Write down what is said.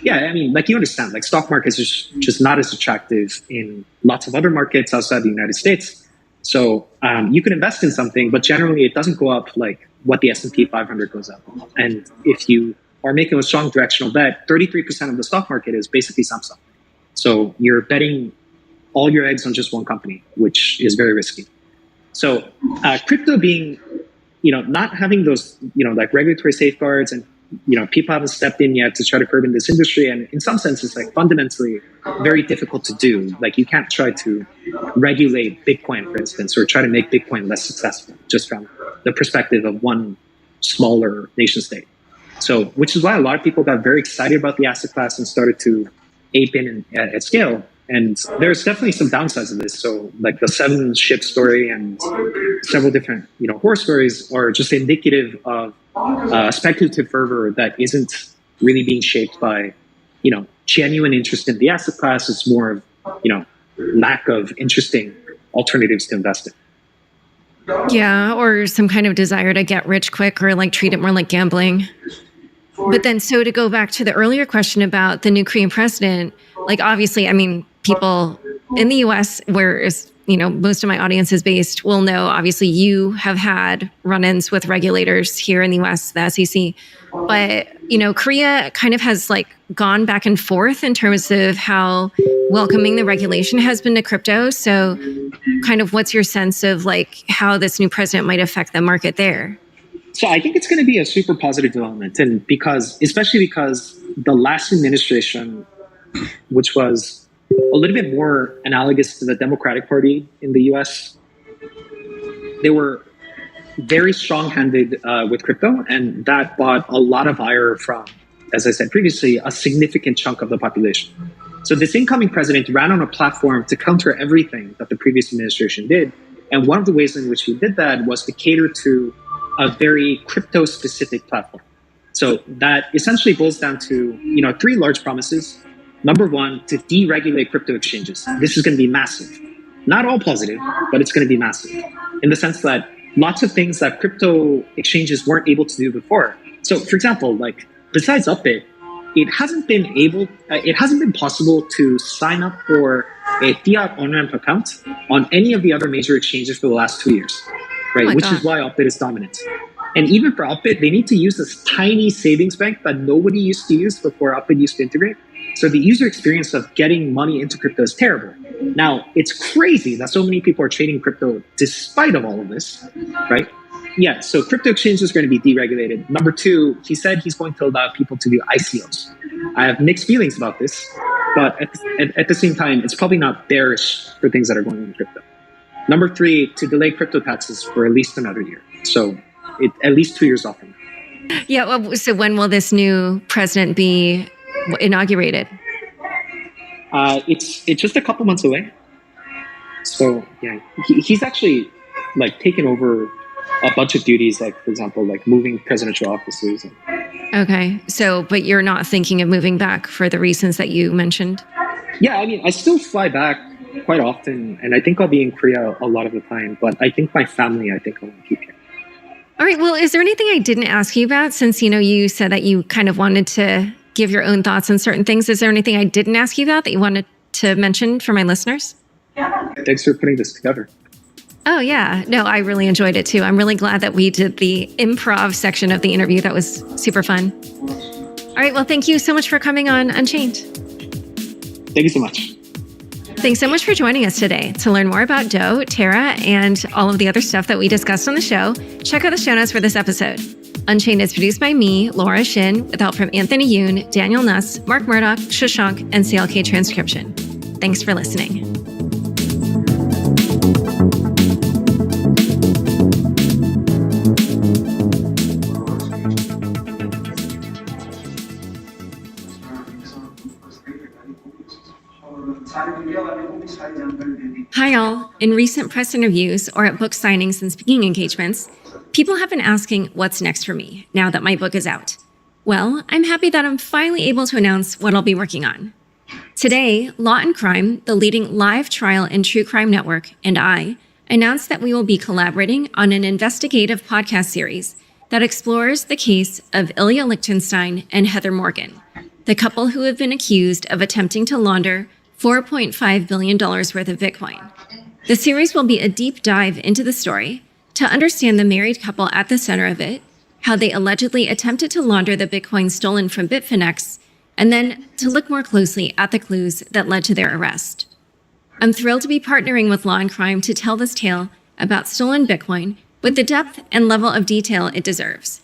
Yeah, I mean, like you understand, like stock markets is just not as attractive in lots of other markets outside the United States. So you can invest in something, but generally it doesn't go up like what the S&P 500 goes up. And if you are making a strong directional bet, 33% of the stock market is basically Samsung. So you're betting all your eggs on just one company, which is very risky. So crypto being, not having those, like regulatory safeguards and, people haven't stepped in yet to try to curb in this industry. And in some sense, it's like fundamentally very difficult to do. Like you can't try to regulate Bitcoin, for instance, or try to make Bitcoin less successful just from the perspective of one smaller nation state. So, which is why a lot of people got very excited about the asset class and started to ape in at scale. And there's definitely some downsides of this. So like the 7-ship story and several different, horror stories are just indicative of speculative fervor that isn't really being shaped by, genuine interest in the asset class. It's more of, lack of interesting alternatives to invest in. Yeah, or some kind of desire to get rich quick or like treat it more like gambling. But then, so to go back to the earlier question about the new Korean president, like obviously, I mean, people in the US, where most of my audience is based, will know, obviously you have had run-ins with regulators here in the US, the SEC. But, Korea kind of has like gone back and forth in terms of how welcoming the regulation has been to crypto. So kind of what's your sense of like how this new president might affect the market there? So I think it's going to be a super positive development. And especially because the last administration, which was a little bit more analogous to the Democratic Party in the US, they were very strong-handed with crypto, and that bought a lot of ire from, as I said previously, a significant chunk of the population. So this incoming president ran on a platform to counter everything that the previous administration did. And one of the ways in which he did that was to cater to a very crypto-specific platform. So that essentially boils down to, 3 large promises. Number one, to deregulate crypto exchanges. This is going to be massive. Not all positive, but it's going to be massive in the sense that lots of things that crypto exchanges weren't able to do before. So, for example, like besides Upbit, it hasn't been possible to sign up for a fiat on-ramp account on any of the other major exchanges for the last 2 years, right? Which is why Upbit is dominant. And even for Upbit, they need to use this tiny savings bank that nobody used to use before Upbit used to integrate. So the user experience of getting money into crypto is terrible. Now, it's crazy that so many people are trading crypto despite of all of this, right? Yeah, so crypto exchanges are going to be deregulated. Number 2, he said he's going to allow people to do ICOs. I have mixed feelings about this, but at the same time, it's probably not bearish for things that are going on in crypto. Number 3, to delay crypto taxes for at least another year. So at least 2 years off from now. Yeah, well, so when will this new president be inaugurated? It's just a couple months away. So yeah, he's actually like taken over a bunch of duties, like for example, like moving presidential offices. Okay, so but you're not thinking of moving back for the reasons that you mentioned? Yeah, I mean, I still fly back quite often, and I think I'll be in Korea a lot of the time. But I think my family, I want to keep here. All right. Well, is there anything I didn't ask you about since you said that you kind of wanted to give your own thoughts on certain things? Is there anything I didn't ask you about that you wanted to mention for my listeners? Thanks for putting this together. Oh, yeah. No, I really enjoyed it too. I'm really glad that we did the improv section of the interview. That was super fun. All right. Well, thank you so much for coming on Unchained. Thank you so much. Thanks so much for joining us today. To learn more about Doe, Terra, and all of the other stuff that we discussed on the show, check out the show notes for this episode. Unchained is produced by me, Laura Shin, with help from Anthony Yoon, Daniel Nuss, Mark Murdoch, Shashank, and CLK Transcription. Thanks for listening. Hi all. In recent press interviews or at book signings and speaking engagements, people have been asking what's next for me now that my book is out. Well, I'm happy that I'm finally able to announce what I'll be working on. Today, Law and Crime, the leading live trial and true crime network, and I announced that we will be collaborating on an investigative podcast series that explores the case of Ilya Lichtenstein and Heather Morgan, the couple who have been accused of attempting to launder $4.5 billion worth of Bitcoin. The series will be a deep dive into the story to understand the married couple at the center of it, how they allegedly attempted to launder the Bitcoin stolen from Bitfinex, and then to look more closely at the clues that led to their arrest. I'm thrilled to be partnering with Law and Crime to tell this tale about stolen Bitcoin with the depth and level of detail it deserves.